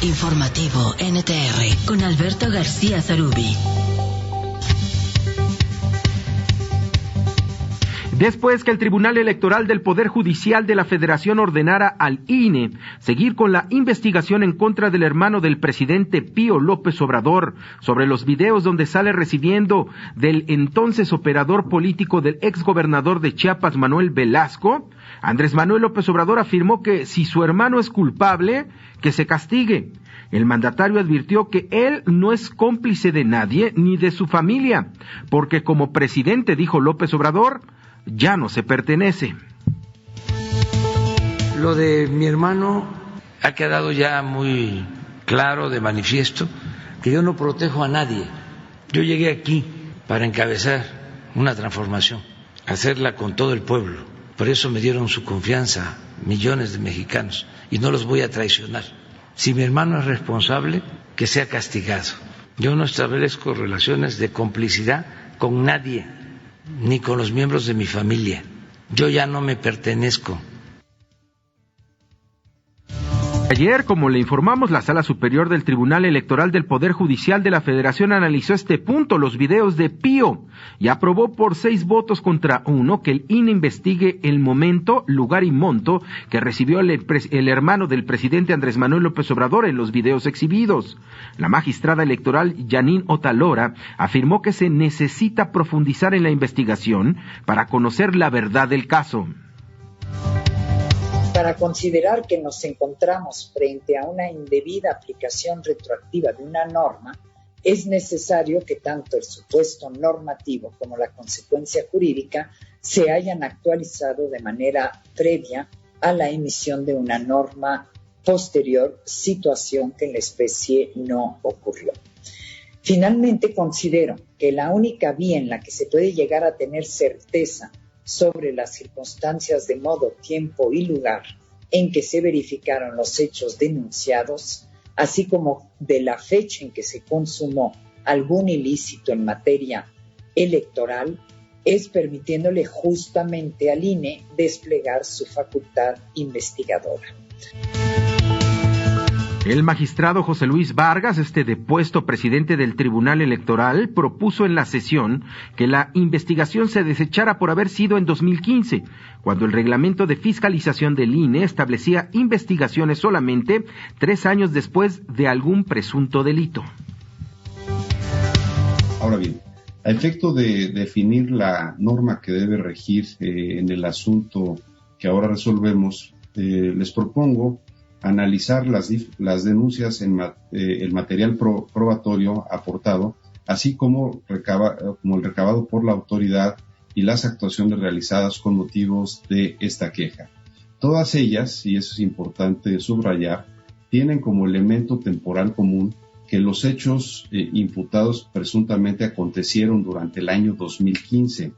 Informativo NTR con Alberto García Zarubi. Después que el Tribunal Electoral del Poder Judicial de la Federación ordenara al INE seguir con la investigación en contra del hermano del presidente Pío López Obrador sobre los videos donde sale recibiendo del entonces operador político del exgobernador de Chiapas, Manuel Velasco, Andrés Manuel López Obrador afirmó que si su hermano es culpable, que se castigue. El mandatario advirtió que él no es cómplice de nadie ni de su familia, porque como presidente, dijo López Obrador, ya no se pertenece. Lo de mi hermano ha quedado ya muy claro, de manifiesto, que yo no protejo a nadie. Yo llegué aquí para encabezar una transformación, hacerla con todo el pueblo. Por eso me dieron su confianza millones de mexicanos y no los voy a traicionar. Si mi hermano es responsable, que sea castigado. Yo no establezco relaciones de complicidad con nadie, ni con los miembros de mi familia. Yo ya no me pertenezco. Ayer, como le informamos, la Sala Superior del Tribunal Electoral del Poder Judicial de la Federación analizó este punto, los videos de Pío, y aprobó por 6 votos contra 1 que el INE investigue el momento, lugar y monto que recibió el hermano del presidente Andrés Manuel López Obrador en los videos exhibidos. La magistrada electoral Yanín Otalora afirmó que se necesita profundizar en la investigación para conocer la verdad del caso. Para considerar que nos encontramos frente a una indebida aplicación retroactiva de una norma, es necesario que tanto el supuesto normativo como la consecuencia jurídica se hayan actualizado de manera previa a la emisión de una norma posterior, situación que en la especie no ocurrió. Finalmente, considero que la única vía en la que se puede llegar a tener certeza sobre las circunstancias de modo, tiempo y lugar en que se verificaron los hechos denunciados, así como de la fecha en que se consumó algún ilícito en materia electoral, es permitiéndole justamente al INE desplegar su facultad investigadora. El magistrado José Luis Vargas, depuesto presidente del Tribunal Electoral, propuso en la sesión que la investigación se desechara por haber sido en 2015, cuando el reglamento de fiscalización del INE establecía investigaciones solamente 3 años después de algún presunto delito. Ahora bien, a efecto de definir la norma que debe regir en el asunto que ahora resolvemos, les propongo analizar las denuncias en el material probatorio aportado, así como el recabado por la autoridad y las actuaciones realizadas con motivos de esta queja. Todas ellas, y eso es importante subrayar, tienen como elemento temporal común que los hechos imputados presuntamente acontecieron durante el año 2015.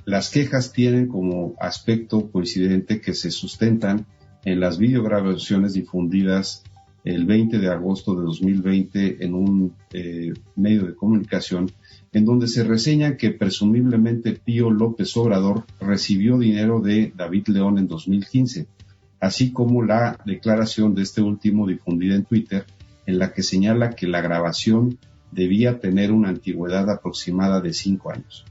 Las quejas tienen como aspecto coincidente que se sustentan en las videograbaciones difundidas el 20 de agosto de 2020 en un medio de comunicación, en donde se reseña que presumiblemente Pío López Obrador recibió dinero de David León en 2015, así como la declaración de este último difundida en Twitter, en la que señala que la grabación debía tener una antigüedad aproximada de 5 años.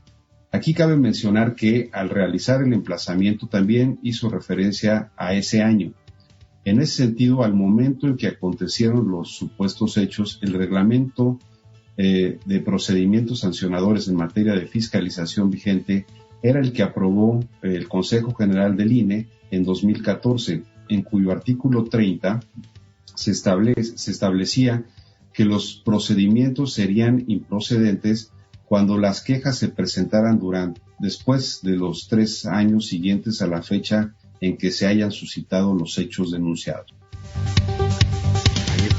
Aquí cabe mencionar que al realizar el emplazamiento también hizo referencia a ese año. En ese sentido, al momento en que acontecieron los supuestos hechos, el reglamento de procedimientos sancionadores en materia de fiscalización vigente era el que aprobó el Consejo General del INE en 2014, en cuyo artículo 30 se establecía que los procedimientos serían improcedentes cuando las quejas se presentaran después de los 3 años siguientes a la fecha en que se hayan suscitado los hechos denunciados.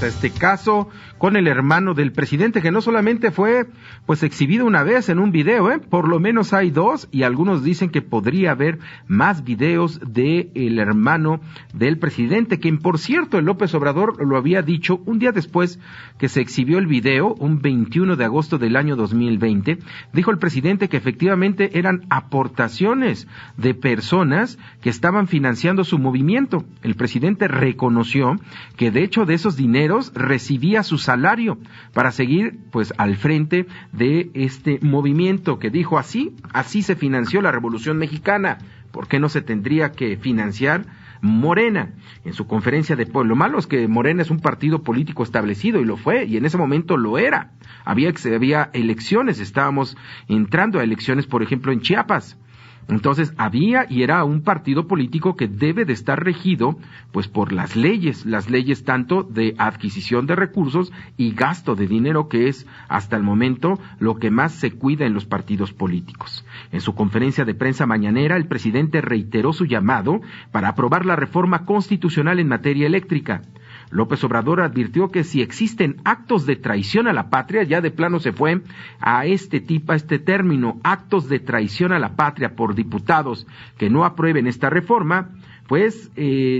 Este caso con el hermano del presidente, que no solamente fue pues exhibido una vez en un video, por lo menos hay dos, y algunos dicen que podría haber más videos de el hermano del presidente, quien por cierto el López Obrador lo había dicho un día después que se exhibió el video, un 21 de agosto del año 2020, dijo el presidente que efectivamente eran aportaciones de personas que estaban financiando su movimiento. El presidente reconoció que de hecho de esos dineros recibía su salario para seguir pues al frente de este movimiento, que dijo así se financió la Revolución Mexicana. ¿Por qué no se tendría que financiar Morena? En su conferencia de pueblo, lo malo es que Morena es un partido político establecido, y lo fue, y en ese momento lo era. Había elecciones, estábamos entrando a elecciones, por ejemplo, en Chiapas. Entonces había y era un partido político que debe de estar regido pues por las leyes tanto de adquisición de recursos y gasto de dinero, que es hasta el momento lo que más se cuida en los partidos políticos. En su conferencia de prensa mañanera, el presidente reiteró su llamado para aprobar la reforma constitucional en materia eléctrica. López Obrador advirtió que si existen actos de traición a la patria, ya de plano se fue a este término, actos de traición a la patria por diputados que no aprueben esta reforma, pues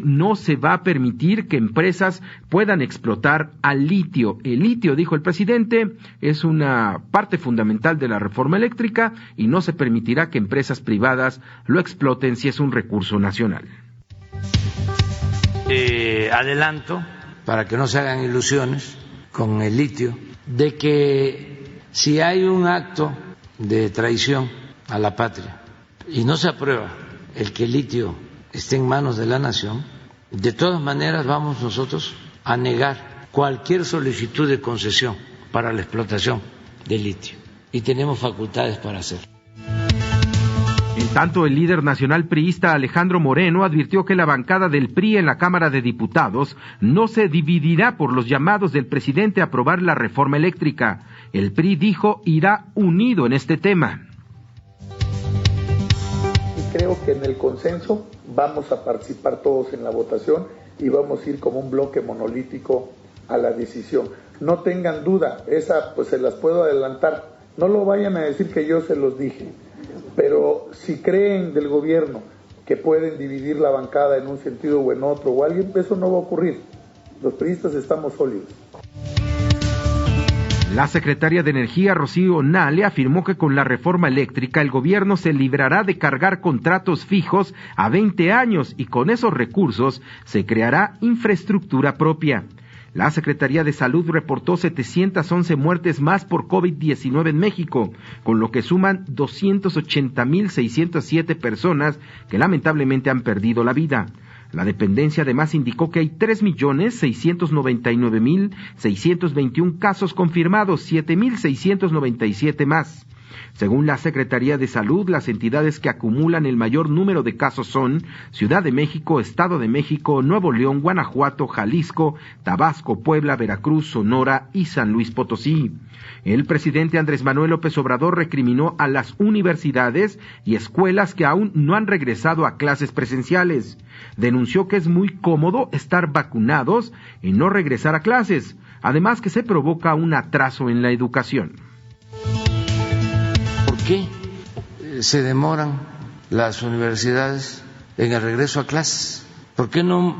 no se va a permitir que empresas puedan explotar al litio. El litio, dijo el presidente, es una parte fundamental de la reforma eléctrica y no se permitirá que empresas privadas lo exploten si es un recurso nacional. Adelanto, para que no se hagan ilusiones con el litio, de que si hay un acto de traición a la patria y no se aprueba el que el litio esté en manos de la nación, de todas maneras vamos nosotros a negar cualquier solicitud de concesión para la explotación del litio, y tenemos facultades para hacerlo. En tanto, el líder nacional priista Alejandro Moreno advirtió que la bancada del PRI en la Cámara de Diputados no se dividirá por los llamados del presidente a aprobar la reforma eléctrica. El PRI, dijo, irá unido en este tema. Y creo que en el consenso vamos a participar todos en la votación y vamos a ir como un bloque monolítico a la decisión. No tengan duda, esa pues se las puedo adelantar. No lo vayan a decir que yo se los dije. Pero si creen del gobierno que pueden dividir la bancada en un sentido o en otro, o alguien, eso no va a ocurrir. Los priistas estamos sólidos. La secretaria de Energía, Rocío Nale, afirmó que con la reforma eléctrica el gobierno se librará de cargar contratos fijos a 20 años y con esos recursos se creará infraestructura propia. La Secretaría de Salud reportó 711 muertes más por COVID-19 en México, con lo que suman 280,607 personas que lamentablemente han perdido la vida. La dependencia además indicó que hay 3,699,621 casos confirmados, 7,697 más. Según la Secretaría de Salud, las entidades que acumulan el mayor número de casos son Ciudad de México, Estado de México, Nuevo León, Guanajuato, Jalisco, Tabasco, Puebla, Veracruz, Sonora y San Luis Potosí. El presidente Andrés Manuel López Obrador recriminó a las universidades y escuelas que aún no han regresado a clases presenciales. Denunció que es muy cómodo estar vacunados y no regresar a clases, además que se provoca un atraso en la educación. ¿Por qué se demoran las universidades en el regreso a clases? ¿Por qué no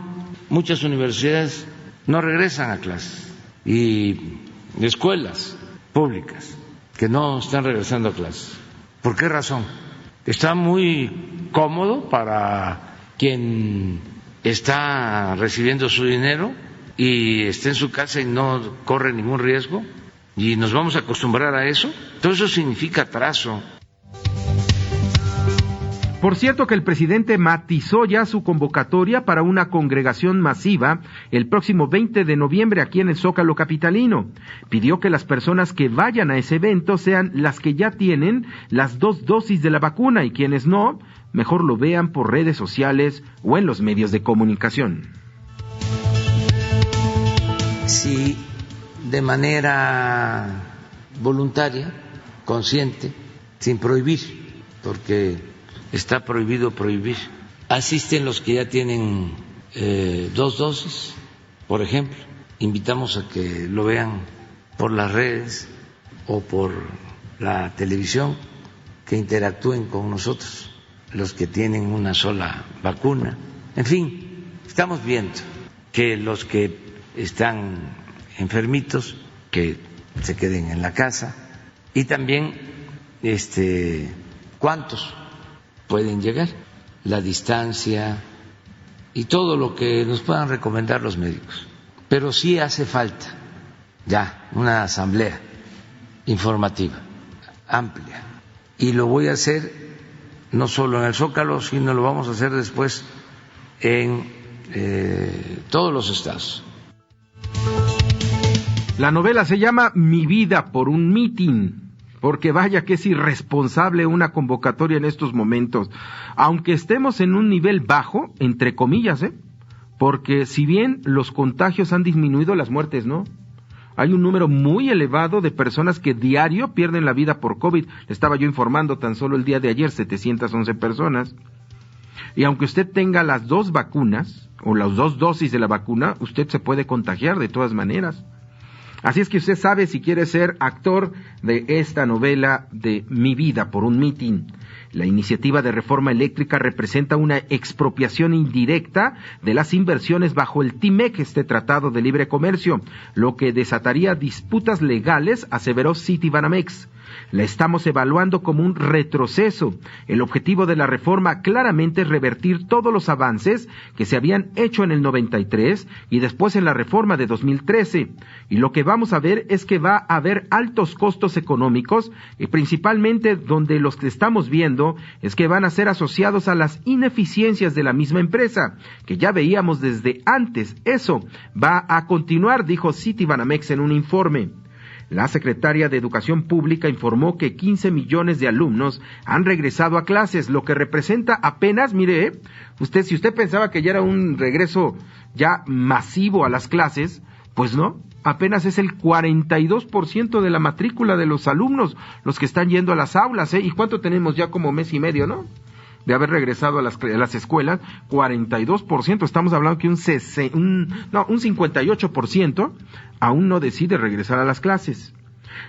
muchas universidades no regresan a clases? Y escuelas públicas que no están regresando a clases. ¿Por qué razón? Está muy cómodo para quien está recibiendo su dinero y está en su casa y no corre ningún riesgo. ¿Y nos vamos a acostumbrar a eso? Todo eso significa atraso. Por cierto que el presidente matizó ya su convocatoria para una congregación masiva el próximo 20 de noviembre aquí en el Zócalo capitalino. Pidió que las personas que vayan a ese evento sean las que ya tienen las 2 dosis de la vacuna y quienes no, mejor lo vean por redes sociales o en los medios de comunicación. Sí. De manera voluntaria, consciente, sin prohibir, porque está prohibido prohibir. Asisten los que ya tienen 2 dosis, por ejemplo, invitamos a que lo vean por las redes o por la televisión, que interactúen con nosotros, los que tienen una sola vacuna. En fin, estamos viendo que los que están enfermitos, que se queden en la casa, y también cuántos pueden llegar, la distancia y todo lo que nos puedan recomendar los médicos. Pero sí hace falta ya una asamblea informativa amplia, y lo voy a hacer no solo en el Zócalo, sino lo vamos a hacer después en todos los estados. La novela se llama Mi vida por un mitin, porque vaya que es irresponsable una convocatoria en estos momentos, aunque estemos en un nivel bajo, entre comillas, porque si bien los contagios han disminuido, las muertes no. Hay un número muy elevado de personas que diario pierden la vida por COVID. Le estaba yo informando tan solo el día de ayer, 711 personas. Y aunque usted tenga las 2 vacunas, o las 2 dosis de la vacuna, usted se puede contagiar de todas maneras. Así es que usted sabe si quiere ser actor de esta novela de Mi vida por un mitin. La iniciativa de reforma eléctrica representa una expropiación indirecta de las inversiones bajo el TIMEC, este Tratado de Libre Comercio, lo que desataría disputas legales, aseveró Citibanamex. La estamos evaluando como un retroceso. El objetivo de la reforma claramente es revertir todos los avances que se habían hecho en el 93 y después en la reforma de 2013. Y lo que vamos a ver es que va a haber altos costos económicos, y principalmente donde los que estamos viendo es que van a ser asociados a las ineficiencias de la misma empresa, que ya veíamos desde antes. Eso va a continuar, dijo Citibanamex en un informe. La secretaria de Educación Pública informó que 15 millones de alumnos han regresado a clases, lo que representa apenas, mire, si usted pensaba que ya era un regreso ya masivo a las clases, pues no, apenas es el 42% de la matrícula de los alumnos los que están yendo a las aulas, ¿Y cuánto tenemos ya? Como mes y medio, ¿no?, de haber regresado a las escuelas. 42%, estamos hablando que un 58% aún no decide regresar a las clases.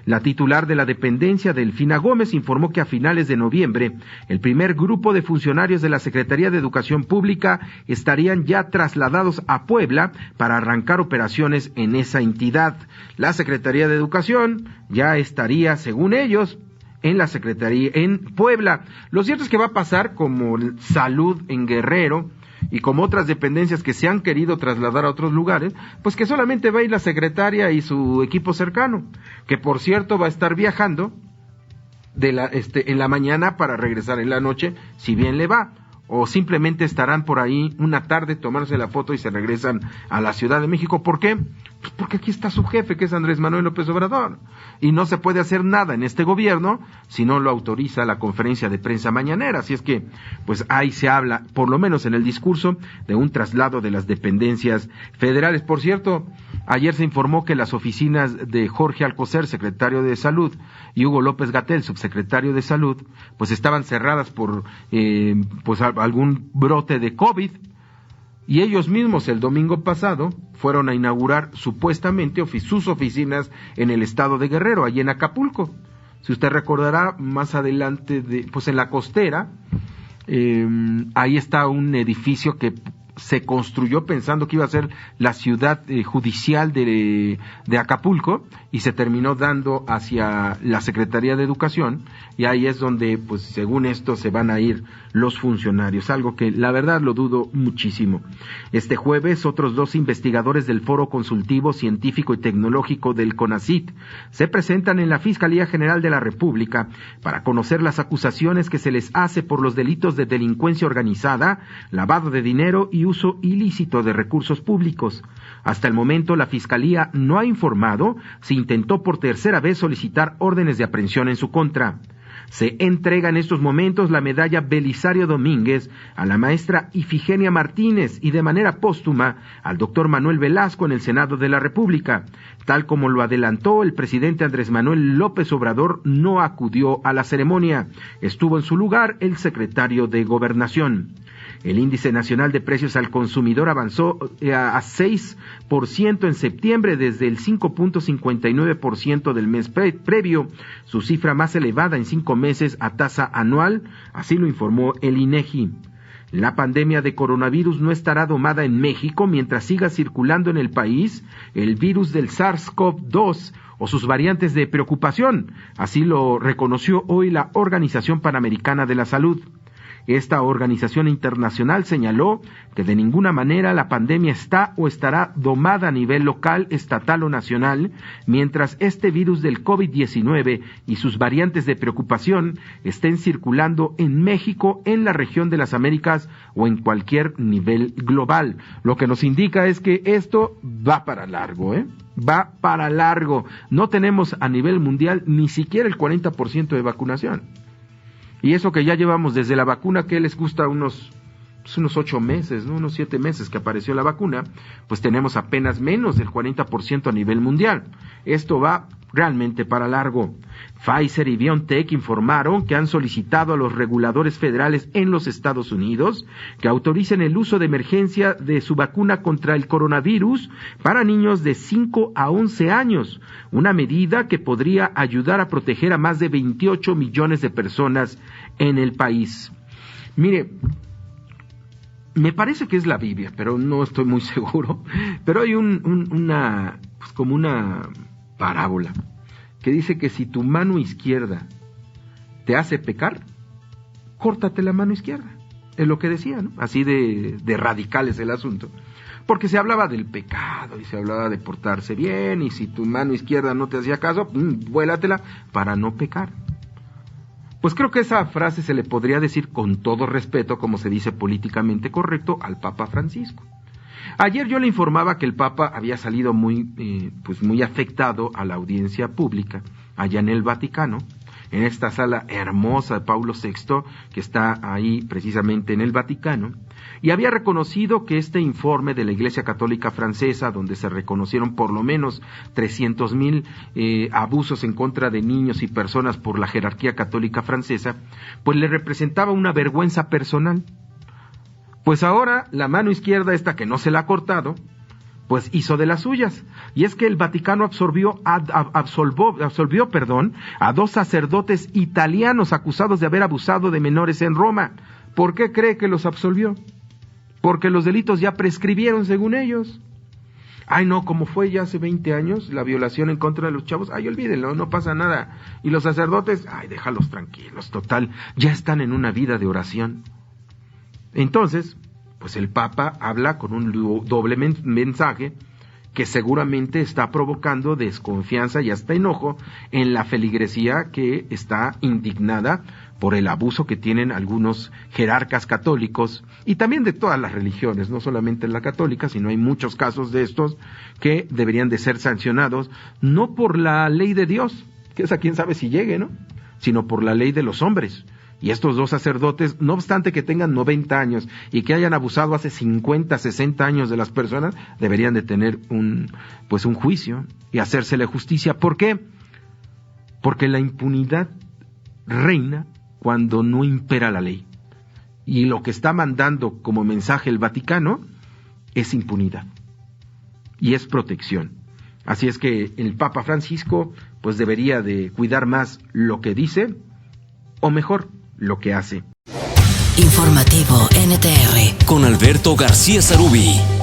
La titular de la dependencia, Delfina Gómez, informó que a finales de noviembre el primer grupo de funcionarios de la Secretaría de Educación Pública estarían ya trasladados a Puebla para arrancar operaciones en esa entidad. La Secretaría de Educación ya estaría, según ellos, en la Secretaría en Puebla. Lo cierto es que va a pasar como Salud en Guerrero y como otras dependencias que se han querido trasladar a otros lugares, pues que solamente va a ir la secretaria y su equipo cercano, que por cierto va a estar viajando en la mañana para regresar en la noche, si bien le va, o simplemente estarán por ahí una tarde, tomarse la foto y se regresan a la Ciudad de México. ¿Por qué? Pues porque aquí está su jefe, que es Andrés Manuel López Obrador, y no se puede hacer nada en este gobierno si no lo autoriza la conferencia de prensa mañanera. Así es que, pues ahí se habla, por lo menos en el discurso, de un traslado de las dependencias federales. Por cierto, ayer se informó que las oficinas de Jorge Alcocer, secretario de Salud, y Hugo López-Gatell, subsecretario de Salud, pues estaban cerradas por algún brote de COVID, y ellos mismos el domingo pasado fueron a inaugurar supuestamente sus oficinas en el estado de Guerrero, allí en Acapulco. Si usted recordará, más adelante, en la costera, ahí está un edificio que se construyó pensando que iba a ser la ciudad judicial de Acapulco, y se terminó dando hacia la Secretaría de Educación, y ahí es donde, pues según esto, se van a ir los funcionarios, algo que la verdad lo dudo muchísimo. Este jueves, otros 2 investigadores del Foro Consultivo Científico y Tecnológico del CONACYT se presentan en la Fiscalía General de la República para conocer las acusaciones que se les hace por los delitos de delincuencia organizada, lavado de dinero y uso ilícito de recursos públicos. Hasta el momento, la Fiscalía no ha informado si intentó por tercera vez solicitar órdenes de aprehensión en su contra. Se entrega en estos momentos la medalla Belisario Domínguez a la maestra Ifigenia Martínez y de manera póstuma al doctor Manuel Velasco en el Senado de la República. Tal como lo adelantó el presidente Andrés Manuel López Obrador, no acudió a la ceremonia. Estuvo en su lugar el secretario de Gobernación. El índice nacional de precios al consumidor avanzó a 6% en septiembre desde el 5.59% del mes previo, su cifra más elevada en 5 meses a tasa anual, así lo informó el INEGI. La pandemia de coronavirus no estará domada en México mientras siga circulando en el país el virus del SARS-CoV-2 o sus variantes de preocupación, así lo reconoció hoy la Organización Panamericana de la Salud. Esta organización internacional señaló que de ninguna manera la pandemia está o estará domada a nivel local, estatal o nacional, mientras este virus del COVID-19 y sus variantes de preocupación estén circulando en México, en la región de las Américas o en cualquier nivel global. Lo que nos indica es que esto va para largo, va para largo. No tenemos a nivel mundial ni siquiera el 40% de vacunación. Y eso que ya llevamos desde la vacuna, que les gusta unos 8 meses, ¿no? Unos 7 meses que apareció la vacuna, pues tenemos apenas menos del 40% a nivel mundial. Esto va realmente para largo. Pfizer y BioNTech informaron que han solicitado a los reguladores federales en los Estados Unidos que autoricen el uso de emergencia de su vacuna contra el coronavirus para niños de 5 a 11 años, una medida que podría ayudar a proteger a más de 28 millones de personas en el país. Mire, me parece que es la Biblia, pero no estoy muy seguro, pero hay una parábola que dice que si tu mano izquierda te hace pecar, córtate la mano izquierda. Es lo que decía, ¿no? Así de radical es el asunto. Porque se hablaba del pecado y se hablaba de portarse bien, y si tu mano izquierda no te hacía caso, vuélatela para no pecar. Pues creo que esa frase se le podría decir con todo respeto, como se dice políticamente correcto, al Papa Francisco. Ayer yo le informaba que el Papa había salido muy afectado a la audiencia pública allá en el Vaticano, en esta sala hermosa de Paulo VI, que está ahí precisamente en el Vaticano, y había reconocido que este informe de la Iglesia Católica Francesa, donde se reconocieron por lo menos 300,000 abusos en contra de niños y personas por la jerarquía católica francesa, pues le representaba una vergüenza personal. Pues ahora la mano izquierda, esta que no se la ha cortado, pues hizo de las suyas. Y es que el Vaticano absolvió a 2 sacerdotes italianos acusados de haber abusado de menores en Roma. ¿Por qué cree que los absolvió? Porque los delitos ya prescribieron según ellos. Ay, no, como fue ya hace 20 años la violación en contra de los chavos, ay, olvídenlo, no pasa nada. Y los sacerdotes, ay, déjalos tranquilos, total, ya están en una vida de oración. Entonces, pues el Papa habla con un doble mensaje que seguramente está provocando desconfianza y hasta enojo en la feligresía que está indignada por el abuso que tienen algunos jerarcas católicos y también de todas las religiones, no solamente la católica, sino hay muchos casos de estos que deberían de ser sancionados, no por la ley de Dios, que esa quién sabe si llegue, ¿no?, sino por la ley de los hombres. Y estos 2 sacerdotes, no obstante que tengan 90 años y que hayan abusado hace 50, 60 años de las personas, deberían de tener un juicio y hacérsele justicia. ¿Por qué? Porque la impunidad reina cuando no impera la ley. Y lo que está mandando como mensaje el Vaticano es impunidad y es protección. Así es que el Papa Francisco pues debería de cuidar más lo que dice, o mejor, lo que hace. Informativo NTR con Alberto García Sarubí.